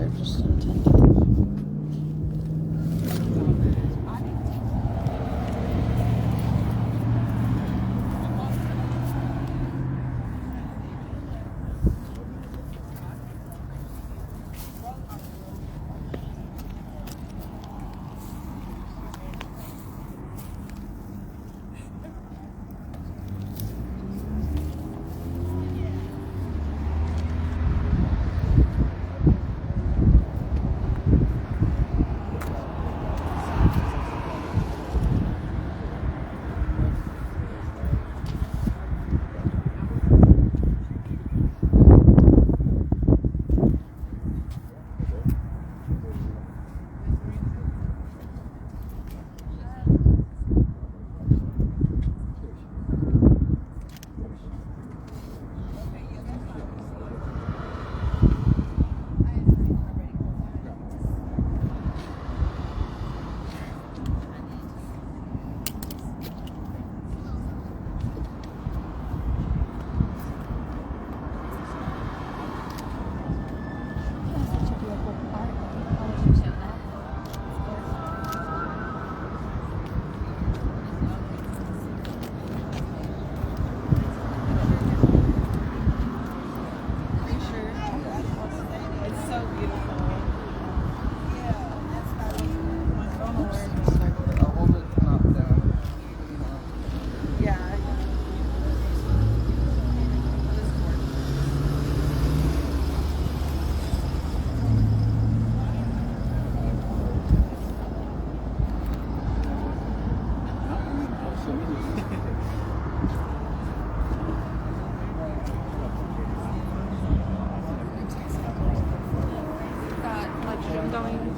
they're just intended.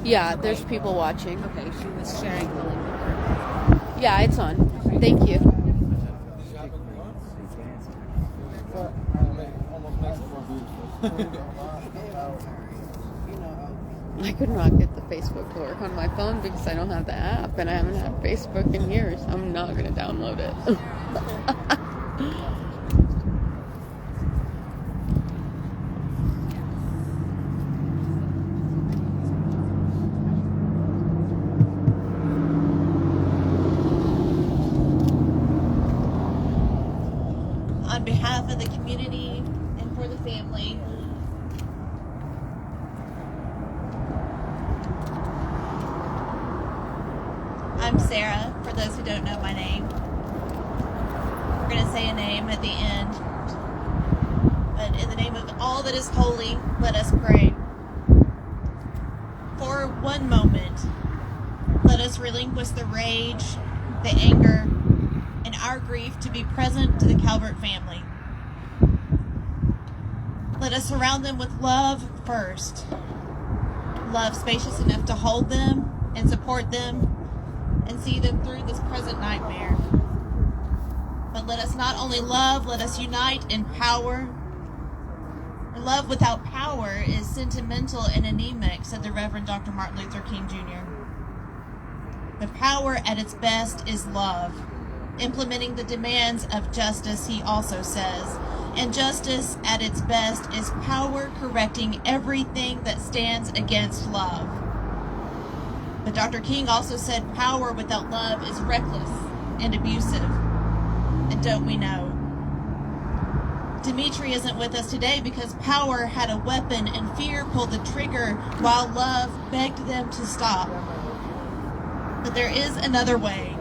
Yeah, there's people watching. Okay, she was sharing the link. Yeah, it's on. Thank you. I could not get the Facebook to work on my phone because I don't have the app and I haven't had Facebook in years. I'm not going to download it. On behalf of the community and for the family, I'm Sarah, for those who don't know my name. We're going to say a name at the end. But in the name of all that is holy, let us pray. For one moment, let us relinquish the rage, the anger, and our grief to be present to the Calvert family. Let us surround them with love first. Love spacious enough to hold them and support them and see them through this present nightmare. But let us not only love, let us unite in power. Love without power is sentimental and anemic, said the Reverend Dr. Martin Luther King Jr. But power at its best is love, implementing the demands of justice, he also says. And justice at its best is power correcting everything that stands against love. But Dr. King also said power without love is reckless and abusive. And don't we know? Dimitri isn't with us today because power had a weapon and fear pulled the trigger while love begged them to stop. But there is another way.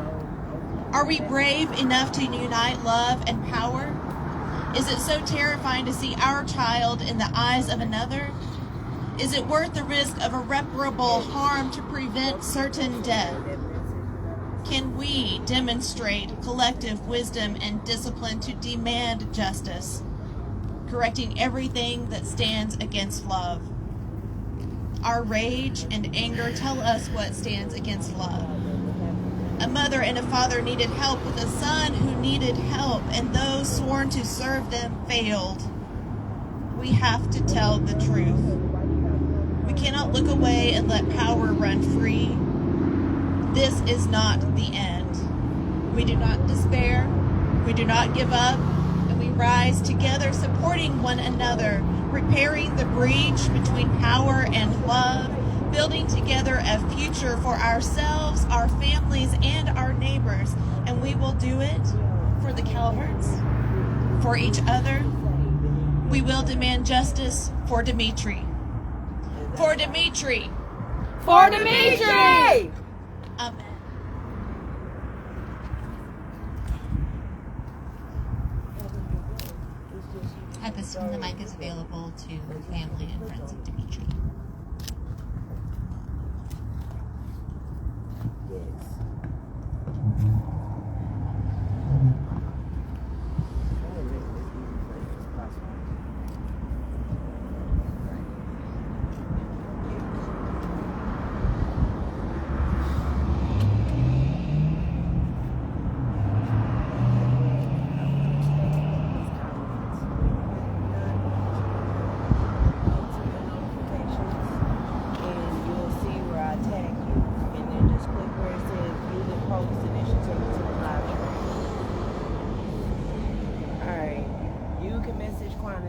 Are we brave enough to unite love and power? Is it so terrifying to see our child in the eyes of another? Is it worth the risk of irreparable harm to prevent certain death? Can we demonstrate collective wisdom and discipline to demand justice, correcting everything that stands against love? Our rage and anger tell us what stands against love. A mother and a father needed help with a son who needed help, and those sworn to serve them failed. We have to tell the truth. We cannot look away and let power run free. This is not the end. We do not despair, we do not give up, and we rise together supporting one another repairing the breach between power and love, building together a future for ourselves, our families, and our neighbors. And we will do it for the Calverts, for each other. We will demand justice for Dimitri. For Dimitri. For Dimitri! Amen. At this time, the mic is available to family and friends of Dimitri.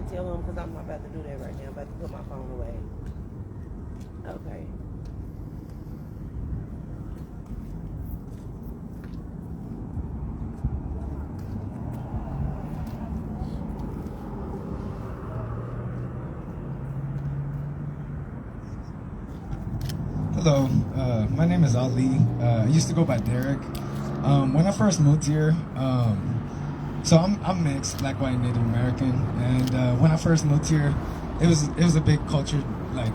Tell him, because I'm not about to do that right now. I'm about to put my phone away. Okay. Hello, my name is Ali. I used to go by Derek. When I first moved here, so I'm mixed, Black, white, Native American, and when I first moved here, it was a big culture like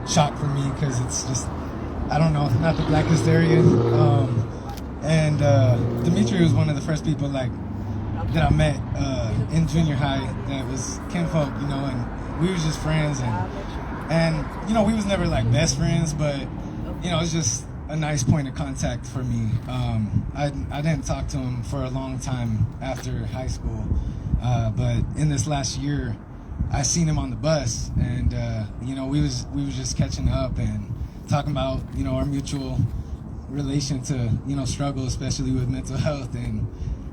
shock for me because it's just, I don't know, not the blackest area, and Dimitri was one of the first people like that I met in junior high that was kinfolk, you know, and we was just friends, and you know, we was never like best friends, but you know, it's just a nice point of contact for me. I didn't talk to him for a long time after high school, but in this last year, I seen him on the bus, and you know, we was just catching up and talking about, you know, our mutual relation to, you know, struggle, especially with mental health, and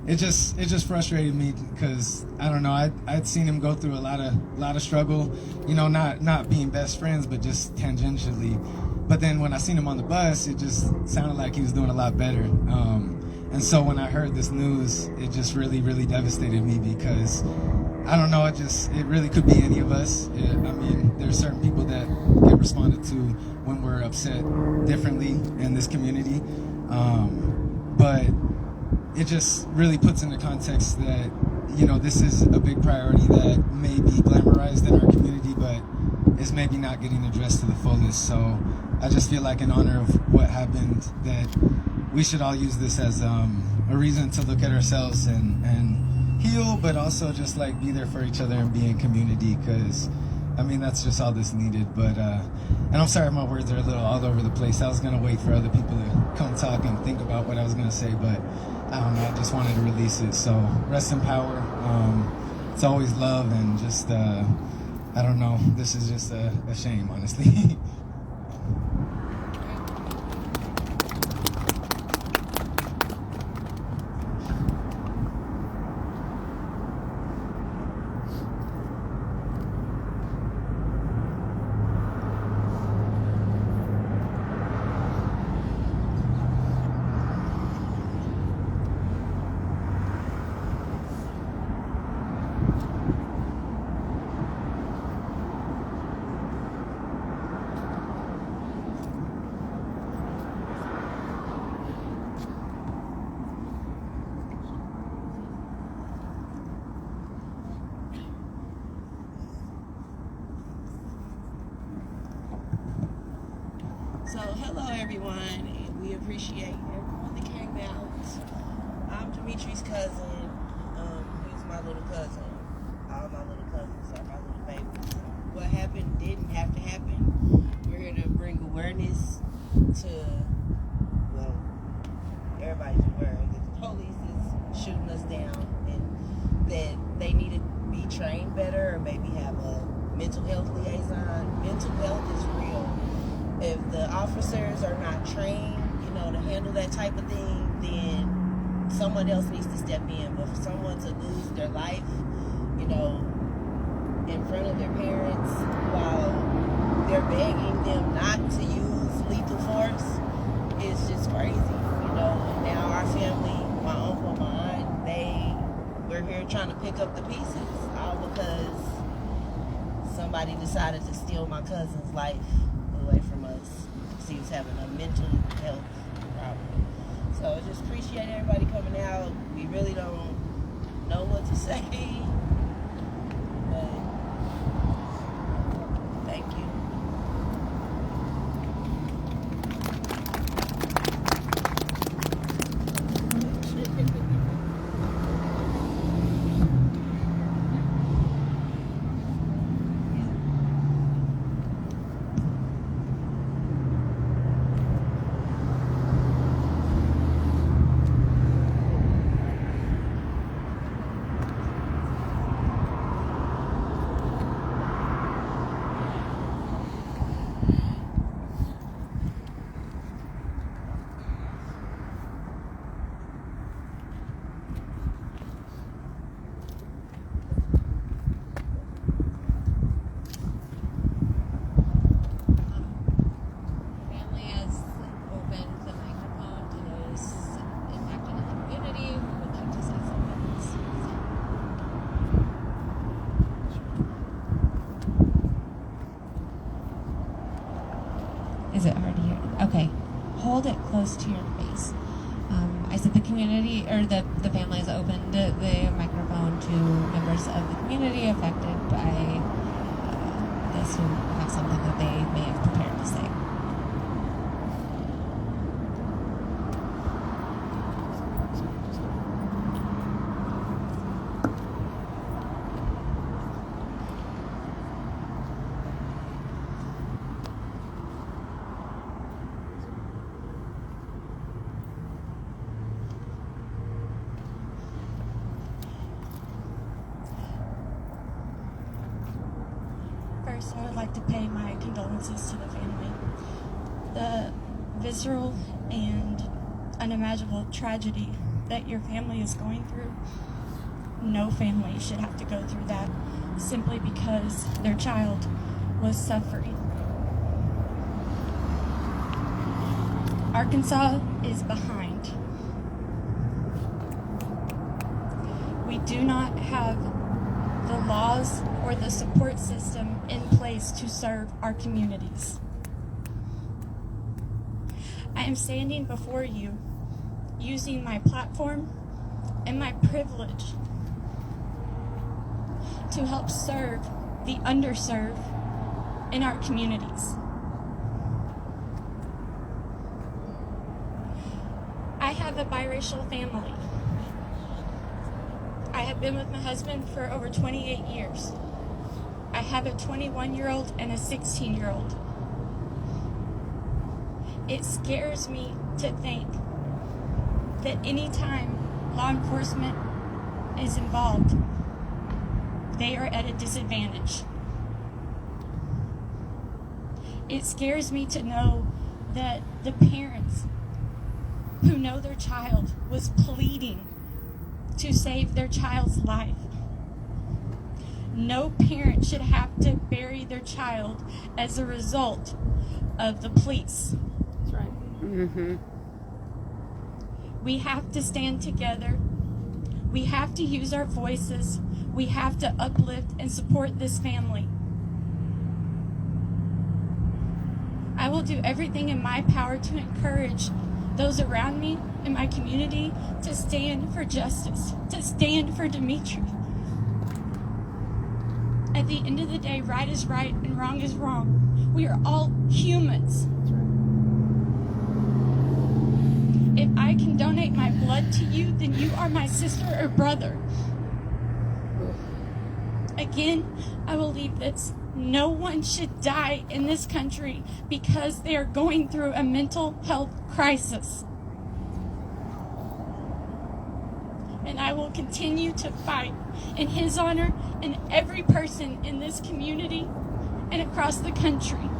it just frustrated me because I don't know, I'd seen him go through a lot of struggle, you know, not being best friends, but just tangentially. But then when I seen him on the bus, it just sounded like he was doing a lot better. And so when I heard this news, it just really, really devastated me because, I don't know, it really could be any of us. I mean, there's certain people that get responded to when we're upset differently in this community. But it just really puts into context that, you know, this is a big priority that may be glamorized in our community, but is maybe not getting addressed to the fullest. So I just feel like in honor of what happened, that we should all use this as a reason to look at ourselves and heal, but also just like be there for each other and be in community, because I mean, that's just all that's needed. But and I'm sorry my words are a little all over the place. I was gonna wait for other people to come talk and think about what I was gonna say, but I don't know, I just wanted to release it. So rest in power. It's always love, and just I don't know, this is just a shame, honestly. So, hello everyone. We appreciate everyone that came out. I'm Dimitri's cousin. He's my little cousin. All my little cousins are my little babies. What happened didn't have to happen. We're here to bring awareness to, well, everybody's aware that the police is shooting us down and that they need to be trained better, or maybe have a mental health liaison. Mental health is real. If the officers are not trained, you know, to handle that type of thing, then someone else needs to step in. But for someone to lose their life, you know, in front of their parents while they're begging them not to use lethal force is just crazy, you know. And now our family, my uncle, my aunt, we're here trying to pick up the pieces, all because somebody decided to steal my cousin's life away from us because he was having a mental health problem. So I just appreciate everybody coming out. We really don't know what to say, but thank you. Is it hard to hear? Okay. Hold it close to your face. I said the community, or the family has opened the microphone to members of the community affected by this who have something that they may have prepared to say. First, I would like to pay my condolences to the family. The visceral and unimaginable tragedy that your family is going through, no family should have to go through that simply because their child was suffering. Arkansas is behind. We do not have the laws or the support system in place to serve our communities. I am standing before you using my platform and my privilege to help serve the underserved in our communities. I have a biracial family. I have been with my husband for over 28 years. I have a 21-year-old and a 16-year-old. It scares me to think that anytime law enforcement is involved, they are at a disadvantage. It scares me to know that the parents who know their child was pleading to save their child's life. No parent should have to bury their child as a result of the police. That's right. Mm-hmm. We have to stand together. We have to use our voices. We have to uplift and support this family. I will do everything in my power to encourage those around me in my community to stand for justice, to stand for Dimitri. At the end of the day, right is right and wrong is wrong. We are all humans. If I can donate my blood to you, then you are my sister or brother. Again, I believe that no one should die in this country because they are going through a mental health crisis. And I will continue to fight in his honor and every person in this community and across the country.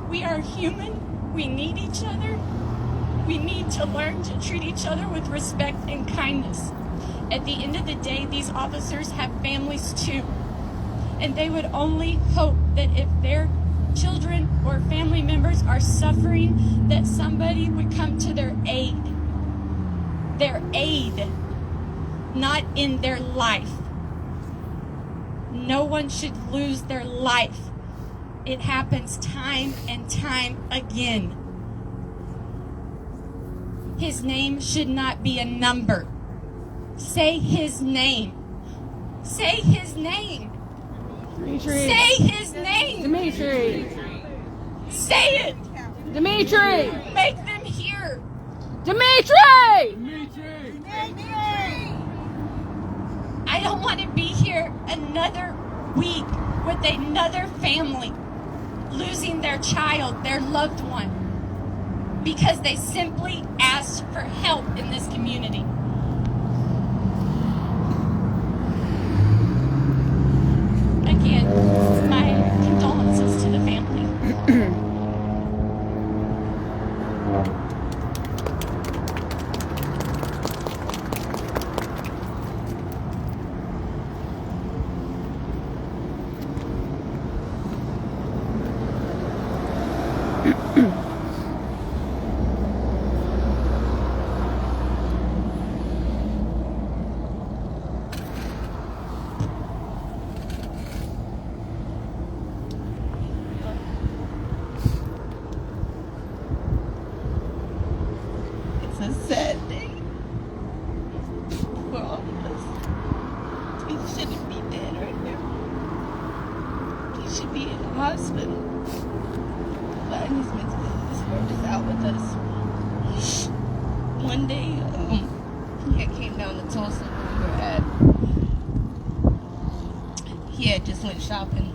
We are human. We need each other. We need to learn to treat each other with respect and kindness. At the end of the day, these officers have families too. and they would only hope that if their children or family members are suffering, that somebody would come to their aid. Their aid, not in their life. No one should lose their life. It happens time and time again. His name should not be a number. Say his name. Say his name. Dimitri. Say his name. Dimitri. Say it. Dimitri. Make them hear. Dimitri. I don't want to be here another week with another family losing their child, their loved one, because they simply asked for help in this community. Again, my condolences to the family. It's a sad day for all of us. He shouldn't be dead right now. He should be in the hospital. But his mental illness worked is out with us. One day, he had came down to Tulsa where we were at. He had just went shopping.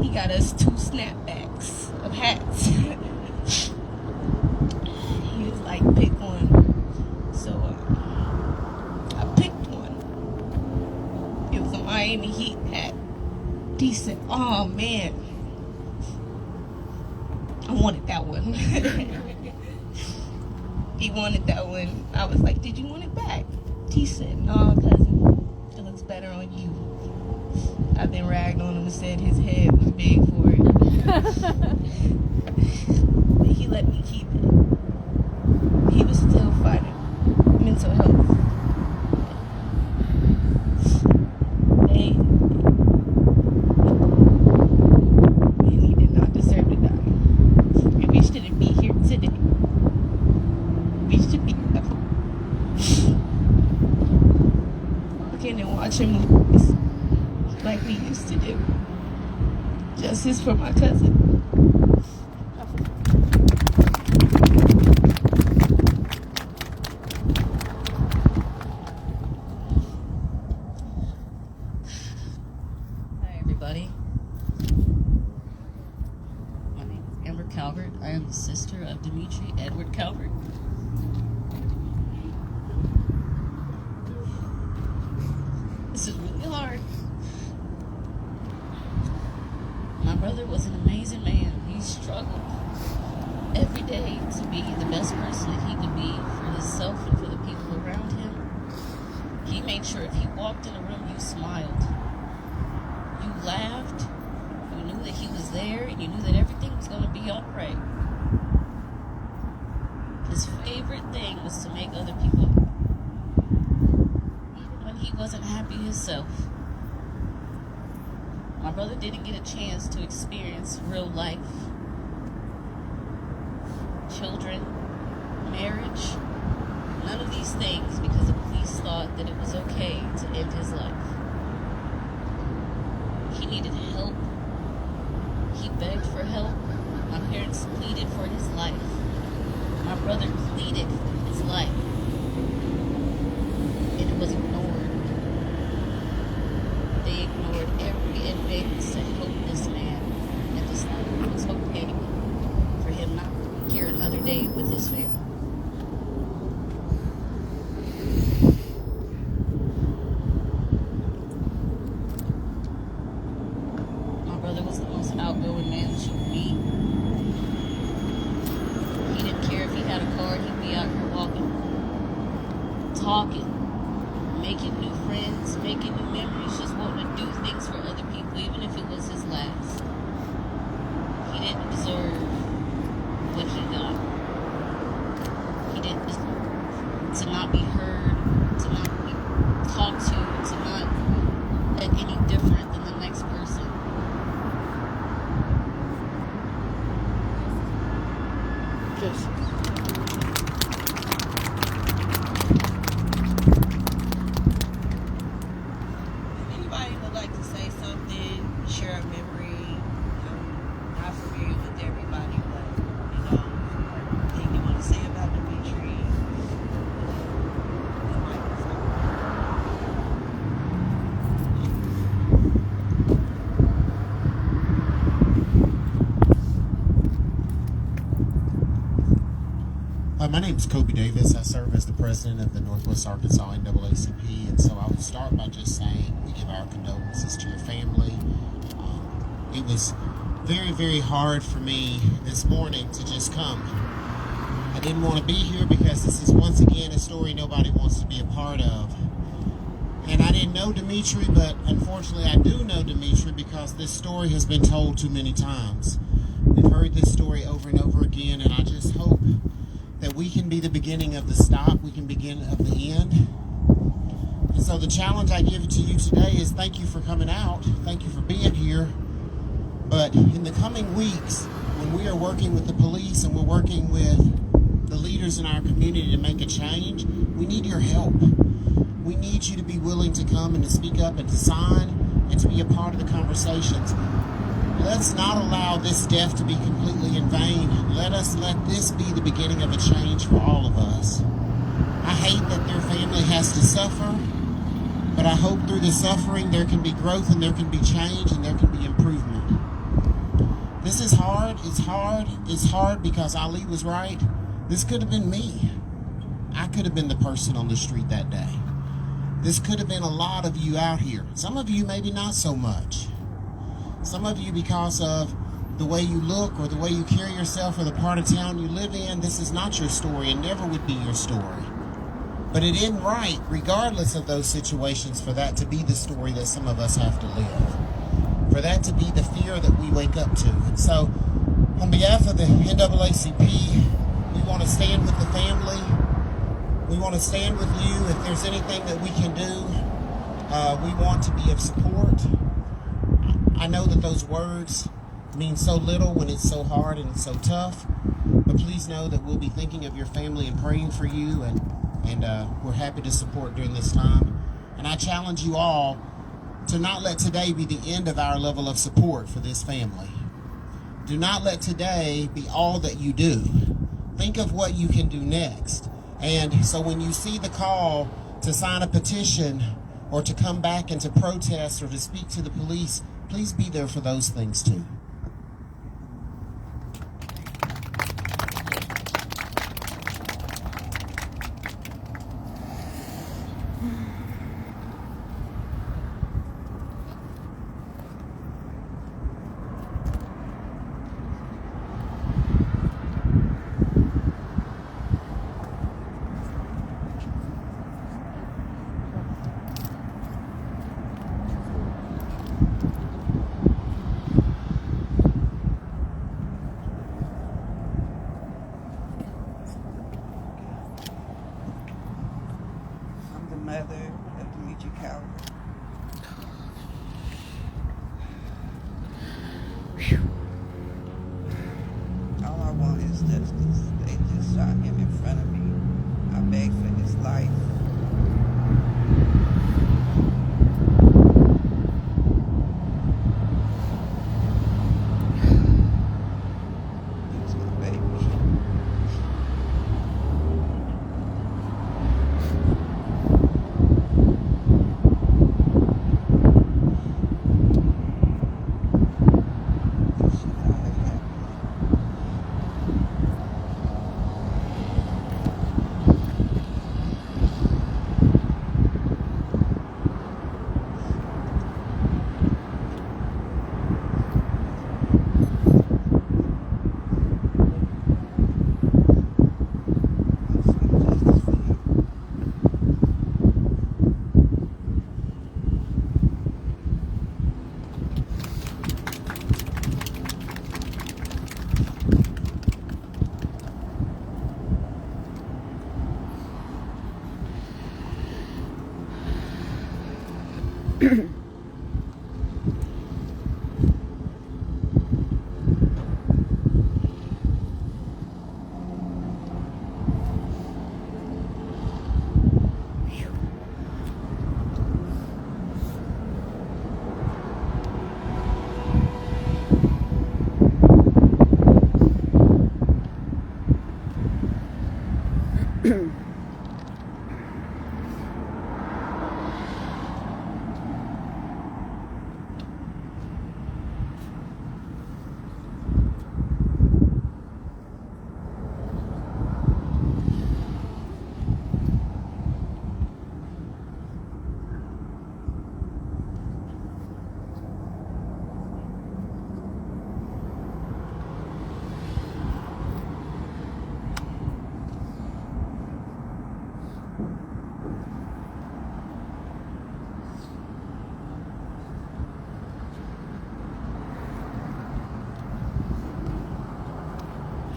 He got us 2 snapbacks of hats. He was like, pick one. So I picked one. It was a Miami Heat hat. He said, oh man, I wanted that one. He wanted that one. I was like, did you want it back? He said, no, cousin, it looks better on you. I've been ragged on him and said his head was big for it. But he let me keep it. He was still fighting mental health. And he did not deserve to die. And we shouldn't be here today. We should be looking and watching movies like we used to do. Justice for my cousin. Hi everybody. My name is Dimitri Calvert. I am the sister of Dimitri Edward Calvert. This is really hard. My brother was an amazing man. He struggled every day to be the best person that he could be for himself and for the people around him. He made sure if he walked in a room, you smiled. You laughed. You knew that he was there, and you knew that everything was going to be all right. His favorite thing was to make other people happy, even when he wasn't happy himself. My brother didn't get a chance to experience real life, children, marriage, none of these things, because the police thought that it was okay to end his life. He needed help. He begged for help. My parents pleaded for his life. My brother pleaded for his life. And it was ignored. They ignored every advance to help this man. And this it was okay for him not to be here another day with his family. My brother was the most outgoing man that you could meet. He didn't care if he had a car, he'd be out here walking, talking, making new friends, making new memories, just wanting to do things for other people, even if it was his last. He didn't deserve what he got. He didn't deserve to not be heard, to not be talked to not look any different than the next person. Just If anybody would like to say something, share a memory, I'm not familiar with everybody, but anything you want to say about Dimitri, the microphone. My name is Kobe Davis. I serve as the president of the Northwest Arkansas NAACP, and so I will start by just saying we give our condolences to your family. It was very, very hard for me this morning to just come. I didn't want to be here because this is once again a story nobody wants to be a part of. And I didn't know Dimitri, but unfortunately I do know Dimitri because this story has been told too many times. We've heard this story over and over again, and I just hope that we can be the beginning of the stop, we can begin of the end. And so the challenge I give to you today is thank you for coming out, thank you for being here. But in the coming weeks, when we are working with the police and we're working with the leaders in our community to make a change, we need your help. We need you to be willing to come and to speak up and to sign and to be a part of the conversations. Let's not allow this death to be completely in vain. Let this be the beginning of a change for all of us. I hate that their family has to suffer, but I hope through the suffering there can be growth and there can be change and there can be improvement. This is hard. It's hard because Ali was right. This could have been me. I could have been the person on the street that day. This could have been a lot of you out here. Some of you maybe not so much. Some of you, because of the way you look or the way you carry yourself or the part of town you live in, this is not your story and never would be your story. But it isn't right, regardless of those situations, for that to be the story that some of us have to live. For that to be the fear that we wake up to. And so, on behalf of the NAACP, we want to stand with the family. We want to stand with you. If there's anything that we can do, we want to be of support. I know that those words mean so little when it's so hard and it's so tough, but please know that we'll be thinking of your family and praying for you, and we're happy to support during this time. And I challenge you all to not let today be the end of our level of support for this family. Do not let today be all that you do. Think of what you can do next. And so when you see the call to sign a petition or to come back and to protest or to speak to the police, please be there for those things too. Mother of Dimitri Calvert. All I want is justice. They just shot him in front of me. I begged for his life. He was my baby.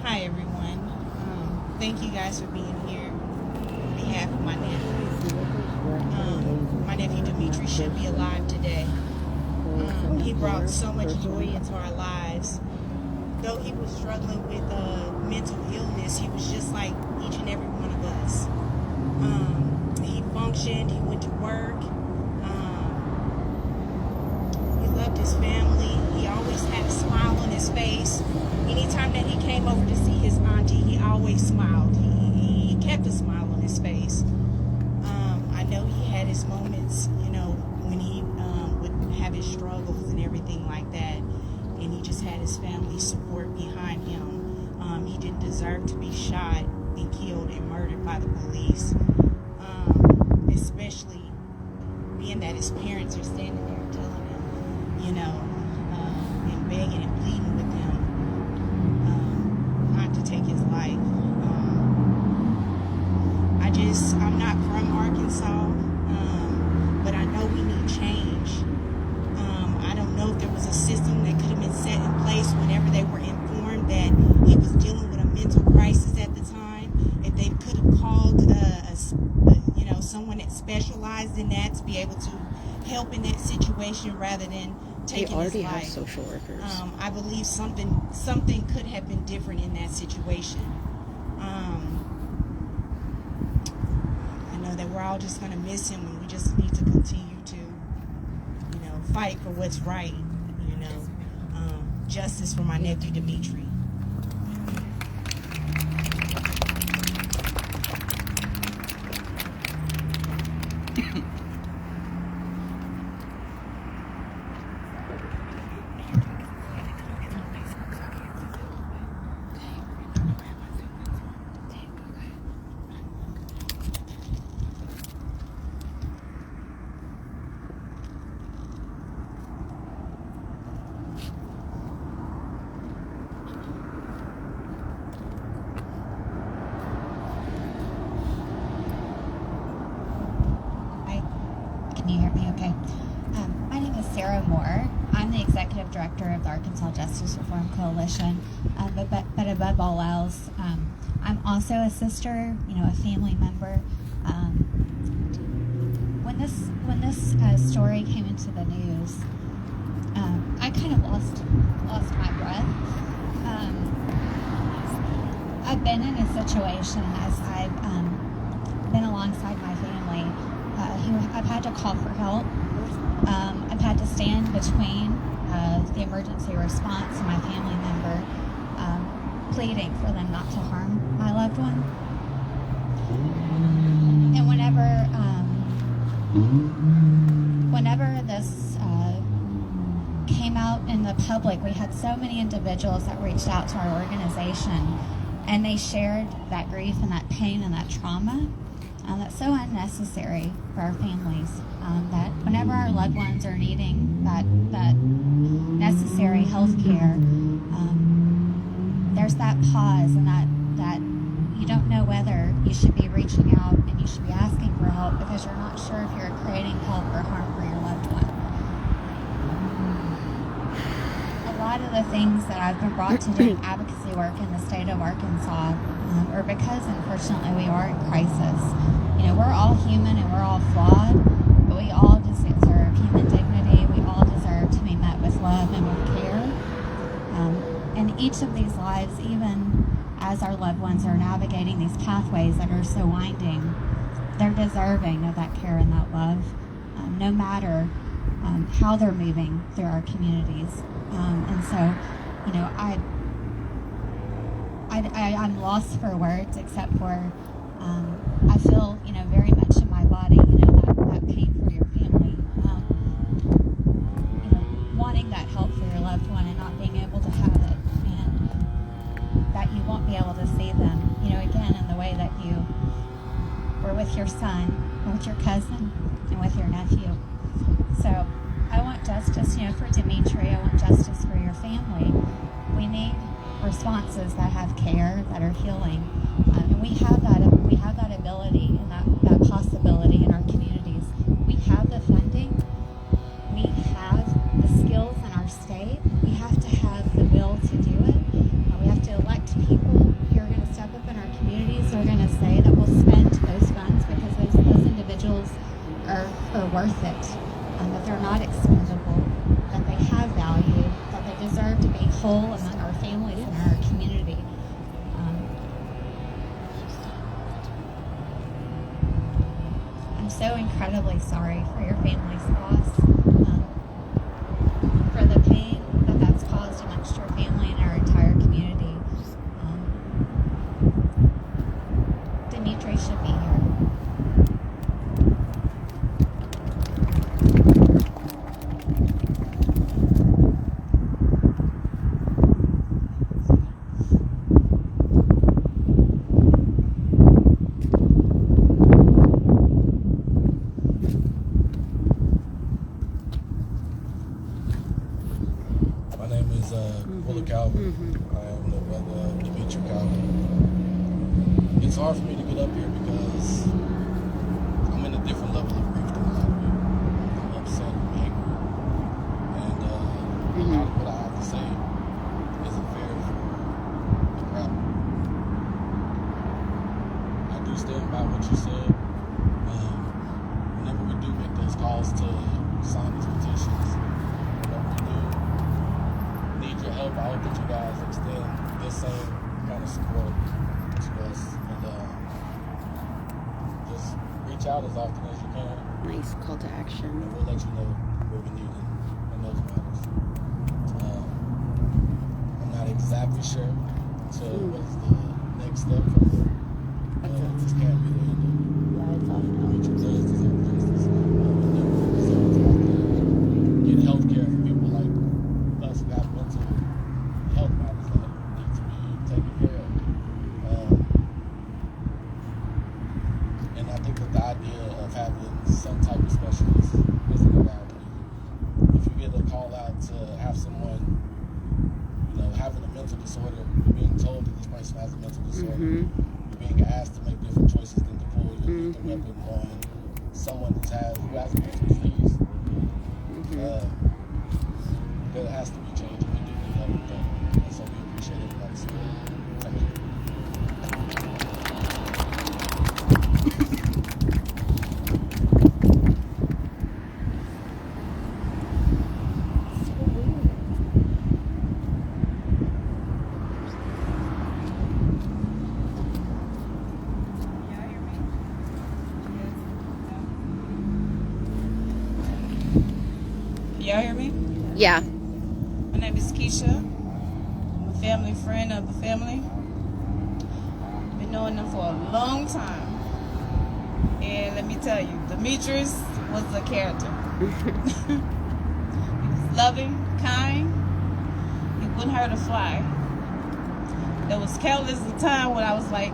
Hi everyone. Thank you guys for being here on behalf of my nephew. My nephew Dimitri should be alive today. He brought so much joy into our lives. Though he was struggling with mental illness, he was just like each and every one of us. He functioned, he went to work, he loved his family, he always had a smile on his face. Anytime that he came over to see his auntie, he always smiled. He kept a smile on his face. I know he had his moments, you know, when he would have his struggles and everything like that, and he just had his family support behind him. He didn't deserve to be shot and killed and murdered by the police, especially being that his parents are standing there telling him, you know, and begging and pleading with him not to take his life. I'm not from Arkansas, but I know we need change. I don't know if there was a system that could have been set in place whenever they were informed that he was dealing with a mental crisis at the time. If they could have called, you know, someone that specialized in that to be able to help in that situation rather than taking his life. They already have social workers. I believe something could have been different in that situation. I know that we're all just going to miss him, and we just need to continue to, you know, fight for what's right, you know. Justice for my nephew Dimitri. Can you hear me okay? My name is Sarah Moore. I'm the Executive Director of the Arkansas Justice Reform Coalition. But above all else, I'm also a sister, you know, a family member. When this story came into the news, I kind of lost my breath. I've been in a situation as I've been alongside my family. I've had to call for help. I've had to stand between the emergency response and my family member, pleading for them not to harm my loved one. And whenever this came out in the public, we had so many individuals that reached out to our organization, and they shared that grief and that pain and that trauma. That's so unnecessary for our families. That whenever our loved ones are needing that necessary health care, there's that pause and that you don't know whether you should be reaching out and you should be asking for help because you're not sure if you're creating help or harm for your loved one. A lot of the things that I've been brought to doing advocacy work in the state of Arkansas are because, unfortunately, we are in crisis. You know, we're all human and we're all flawed, but we all deserve human dignity. We all deserve to be met with love and with care. And each of these lives, even as our loved ones are navigating these pathways that are so winding, they're deserving of that care and that love, no matter how they're moving through our communities. And so, you know, I'm lost for words, except for I feel, you know, very much in my body, you know, that pain for your family, you know, wanting that help for your loved one and not being able to have it, and that you won't be able to see them, you know, again in the way that you were with your son, or with your cousin, and with your nephew. So I want justice, you know, for Dimitri. I want justice for your family. We need responses that have care, that are healing, and we have that ability and that possibility in our communities. We have the funding, we have the skills in our state. We have to have the will to do it. We have to elect people who are going to step up in our communities, who are going to say that we'll spend those funds because those individuals are worth it, that they're not expendable, that they have value, that they deserve to be whole among our families and our community. I'm so incredibly sorry for your family's loss, for the pain that's caused amongst your family and our entire community. Dimitri should be here. My name is Calvert. I am the brother of Dimitri Calvert. It's hard for me to get up here because I'm in a different level of grief than a lot of people. I'm upset, I'm angry, and a lot of what I have to say isn't fair for the crowd. I do stand by what you said. Whenever we do make those calls to sign these petitions, whenever we do need your help, I hope that you guys extend this same kind of support to us, and just reach out as often as you can. Nice call to action. And we'll let you know what we need in those matters. I'm not exactly sure what's the next step from here. This can't be the end of it. Dimitri does deserve justice. Get health care for people like us who have mental health matters that need to be taken care of. And I think that the idea of having some type of specialist isn't about it. If you get a call out to have someone, you know, having a mental disorder, you're being told that this person has a mental disorder, you're being asked to make different choices than to pull your lethal weapon on someone who has a mental disease. There has to be change, and we do need help with that. And so we appreciate everybody's support. Thank you. Y'all hear me? Yeah. My name is Keisha. I'm a family friend of the family. Been knowing them for a long time. And let me tell you, Demetrius was a character. He was loving, kind. He wouldn't hurt a fly. There was countless of time when I was like,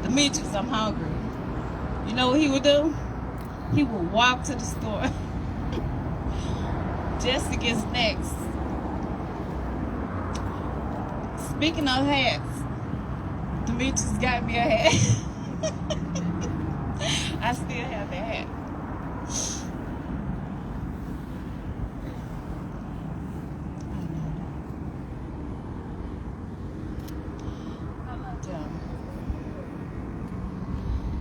Demetrius, I'm hungry. You know what he would do? He would walk to the store just to get snacks. Speaking of hats, Demetrius got me a hat. I still have that hat. I loved him.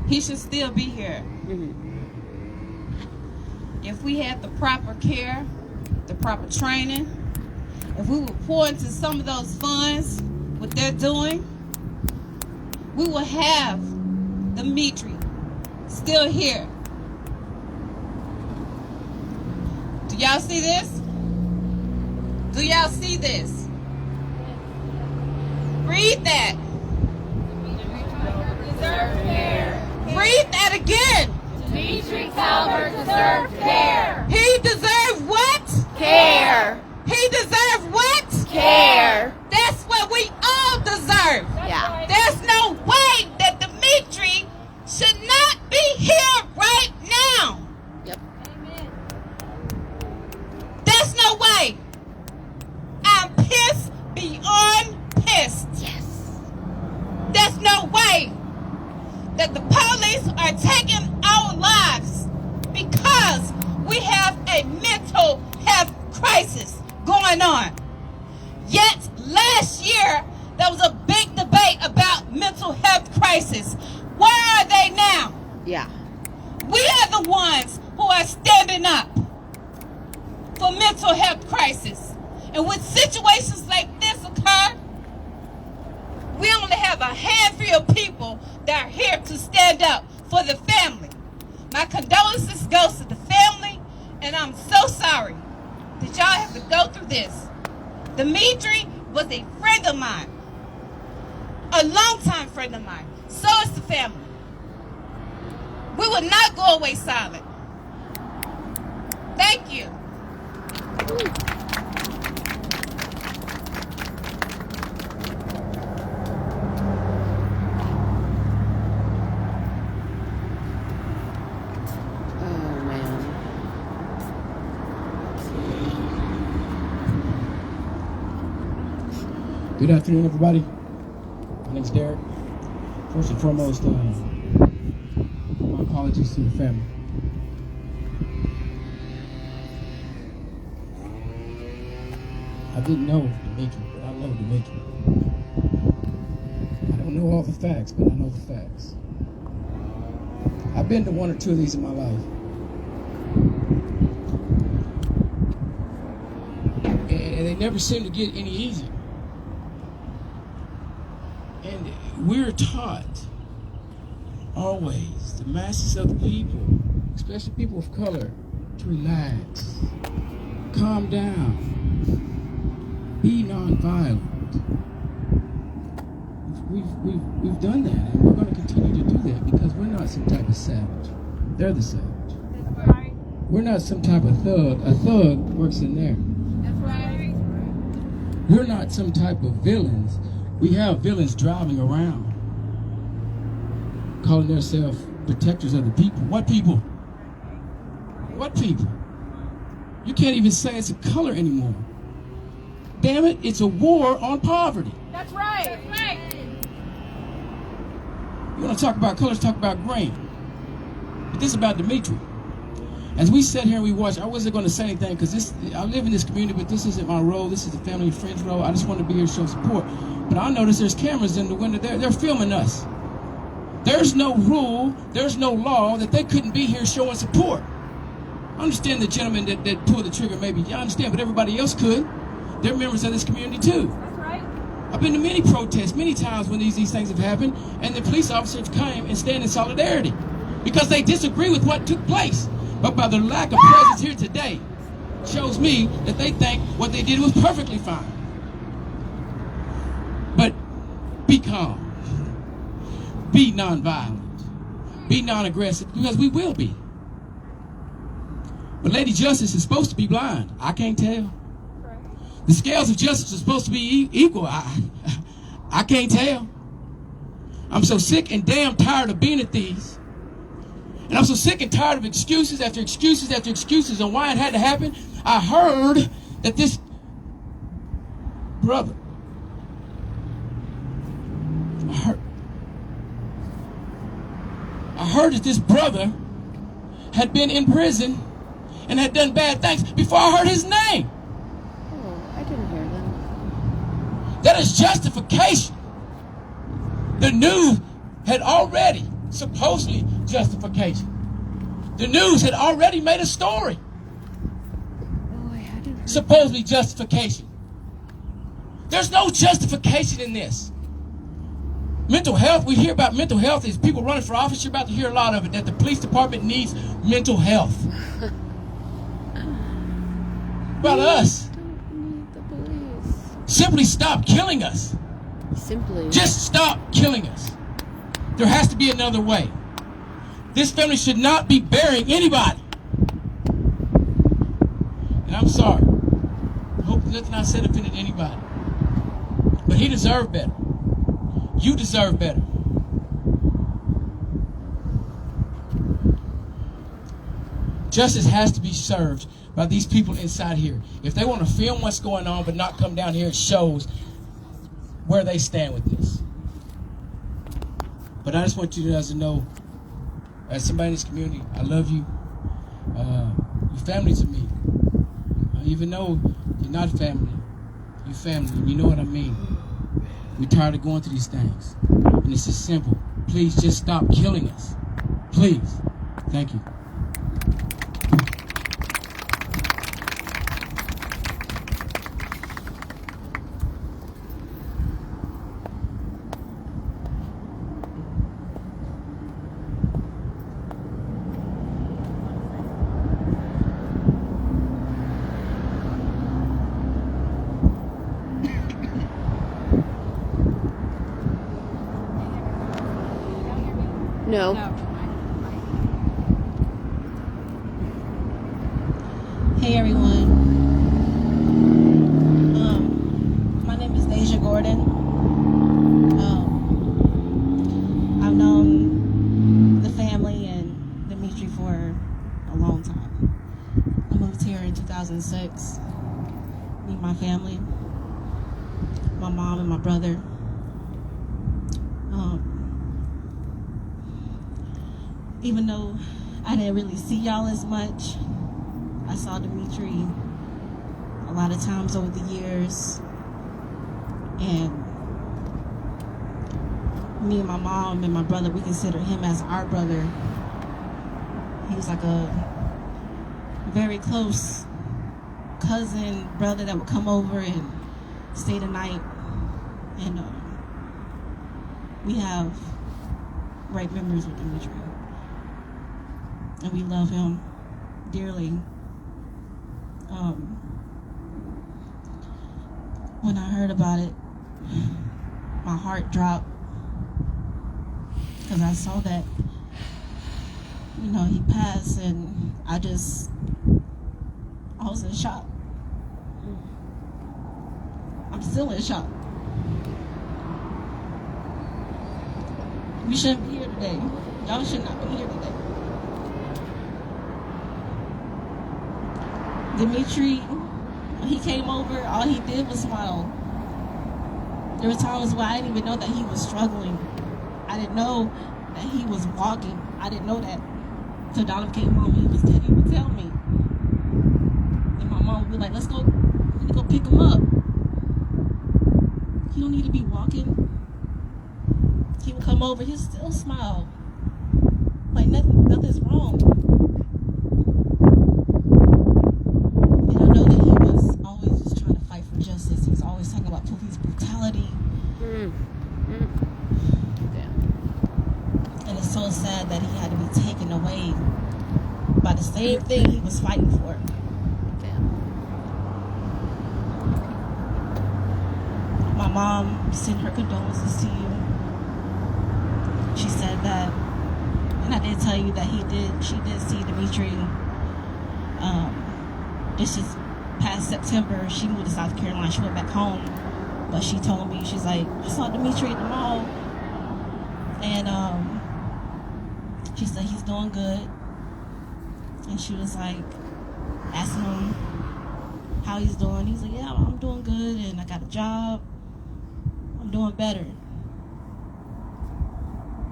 He should still be here. if we had the proper care, the proper training, if we would pour into some of those funds, what they're doing, we will have Dimitri still here. Do y'all see this? Do y'all see this? Read that. Read that again. Dimitri Calvert deserved care. He deserved what? Care. He deserved what? Care. That's what we all deserve. Yeah. There's no way that Dimitri should not be here right now. Yep. There's no way. I'm pissed beyond pissed. Yes. There's no way that the police are taking our lives because we have a mental health crisis going on. Yet last year there was a big debate about mental health crisis. Where are they now? Yeah. We are the ones who are standing up for mental health crisis. And when situations like this occur, we only have a handful of people that are here to stand up for the family. My condolences goes to the family, and I'm so sorry that y'all have to go through this. Dimitri was a friend of mine, a longtime friend of mine. So is the family. We will not go away silent. Thank you. Good afternoon, everybody. My name's Derek. First and foremost, my apologies to the family. I didn't know Dimitri, but I love Dimitri. I don't know all the facts, but I know the facts. I've been to one or two of these in my life. And they never seem to get any easier. And we're taught always, the masses of the people, especially people of color, to relax, calm down, be nonviolent. We've done that, and we're going to continue to do that because we're not some type of savage. They're the savage. That's right. We're not some type of thug. A thug works in there. That's right. We're not some type of villains. We have villains driving around, calling themselves protectors of the people. What people? What people? You can't even say it's a color anymore. Damn it, it's a war on poverty. That's right. That's right. You want to talk about colors, talk about green. But this is about Dimitri. As we sat here and we watched, I wasn't going to say anything because I live in this community, but this isn't my role. This is the family and friends role. I just want to be here to show support. But I noticed there's cameras in the window there. They're filming us. There's no rule, there's no law that they couldn't be here showing support. I understand the gentleman that pulled the trigger, maybe. I understand, but everybody else could. They're members of this community too. That's right. I've been to many protests, many times when these things have happened, and the police officers came and stand in solidarity because they disagree with what took place. But by their lack of presence here today, shows me that they think what they did was perfectly fine. But be calm. Be nonviolent. Be non-aggressive, because we will be. But Lady Justice is supposed to be blind. I can't tell. The scales of justice are supposed to be equal. I can't tell. I'm so sick and damn tired of being at these. And I'm so sick and tired of excuses after excuses after excuses on why it had to happen. I heard that this brother, I heard that this brother had been in prison and had done bad things before I heard his name. Oh, I didn't hear that. That is justification. The news had already supposedly justification. The news had already made a story. Supposedly justification. There's no justification in this. Mental health, we hear about mental health as people running for office. You're about to hear a lot of it, that the police department needs mental health. About us. Simply stop killing us. Simply. Just stop killing us. There has to be another way. This family should not be burying anybody. And I'm sorry. I hope nothing I said offended anybody. But he deserved better. You deserve better. Justice has to be served by these people inside here. If they want to film what's going on but not come down here, it shows where they stand with this. But I just want you guys to know, as somebody in this community, I love you. You're family to me. Even though you're not family, you're family, and you know what I mean. We're tired of going through these things. And it's just simple. Please just stop killing us. Please. Thank you. No. Hey everyone. My name is Deja Gordon. I've known the family and Dimitri for a long time. I moved here in 2006. Me and my family, my mom and my brother. Even though I didn't really see y'all as much, I saw Dimitri a lot of times over the years. And me and my mom and my brother, we consider him as our brother. He was like a very close cousin, brother that would come over and stay the night. And we have great memories with Dimitri. And we love him dearly. When I heard about it, my heart dropped because I saw that, he passed, and I was in shock. I'm still in shock. We shouldn't be here today. Y'all should not be here today. Dimitri, when he came over, all he did was smile. There were times where I didn't even know that he was struggling. I didn't know that he was walking. I didn't know that. So Donald came home, he would tell me. And my mom would be like, let's go pick him up. He don't need to be walking. He would come over, he'd still smile. Like nothing's wrong. Justice. He's always talking about police brutality. And it's so sad that he had to be taken away by the same thing he was fighting for. My mom sent her condolences to you. She said that, and I did tell you that she did see Dimitri. This is past September. She moved to South Carolina. She went back home, but she told me, she's like, I saw Dimitri at the mall, and she said he's doing good. And she was like, asking him how he's doing. He's like, yeah, I'm doing good, and I got a job. I'm doing better.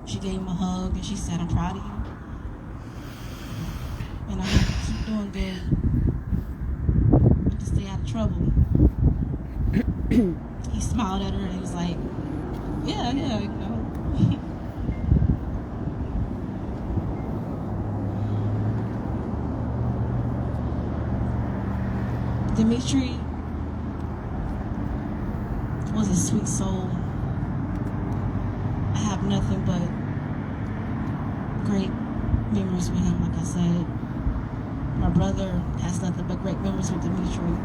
She gave him a hug, and she said, I'm proud of you, and I hope you keep doing good. To stay out of trouble. He smiled at her and he was like, yeah, Dimitri was a sweet soul. I have nothing but great memories with him, like I said. My brother has nothing but great memories with Dimitri.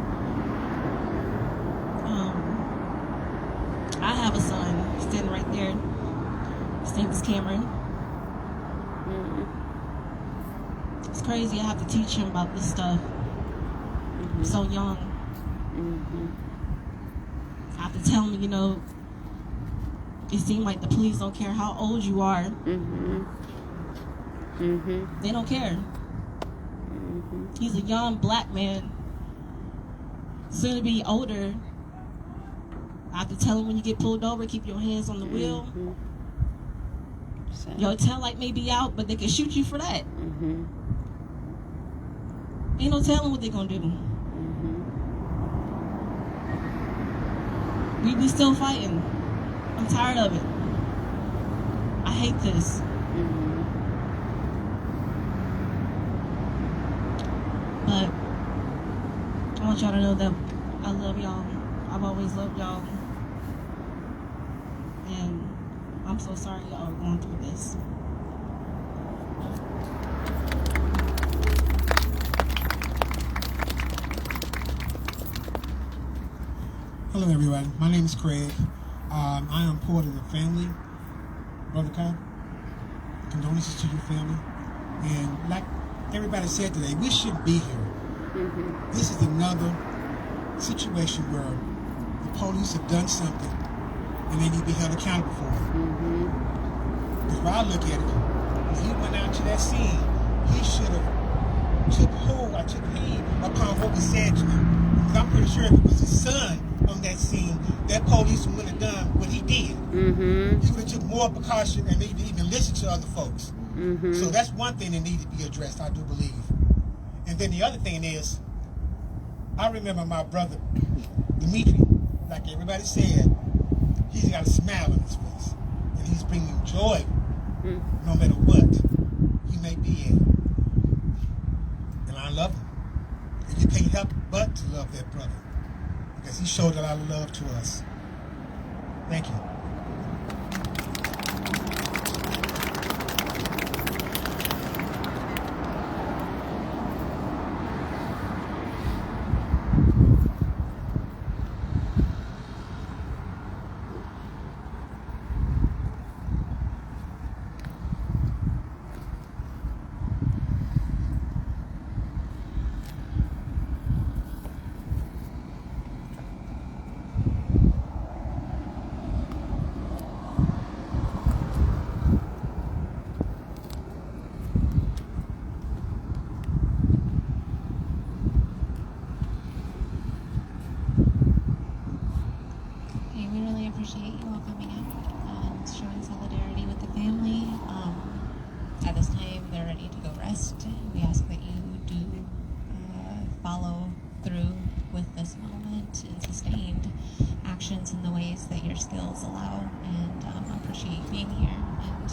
I have a son standing right there. His name is Cameron. It's crazy. I have to teach him about this stuff. So young. I have to tell him, you know, it seems like the police don't care how old you are. They don't care. He's a young black man, soon to be older. I have to tell him when you get pulled over, keep your hands on the wheel. Your tail light may be out, but they can shoot you for that. Ain't no telling what they're gonna do. We still fighting. I'm tired of it. I hate this. But I want y'all to know that I love y'all. I've always loved y'all. And I'm so sorry y'all are going through this. Hello everyone, my name is Craig. I am part of the family. Brother Kyle, condolences to your family. And like everybody said today, we shouldn't be here. This is another situation where the police have done something and they need to be held accountable for it. Because when I look at it, when he went out to that scene, he should have took heed upon what was said to him. Because I'm pretty sure if it was his son on that scene, that police wouldn't have done what he did. He would have took more precaution and maybe even listened to other folks. So that's one thing that needs to be addressed, I do believe. And then the other thing is, I remember my brother, Dimitri, like everybody said, he's got a smile on his face. And he's bringing joy no matter what he may be in. And I love him. And you can't help but to love that brother. Because he showed a lot of love to us. Thank you. Appreciate you all coming out and showing solidarity with the family. At this time, they're ready to go rest. We ask that you do follow through with this moment and sustained actions in the ways that your skills allow. And I appreciate you being here. And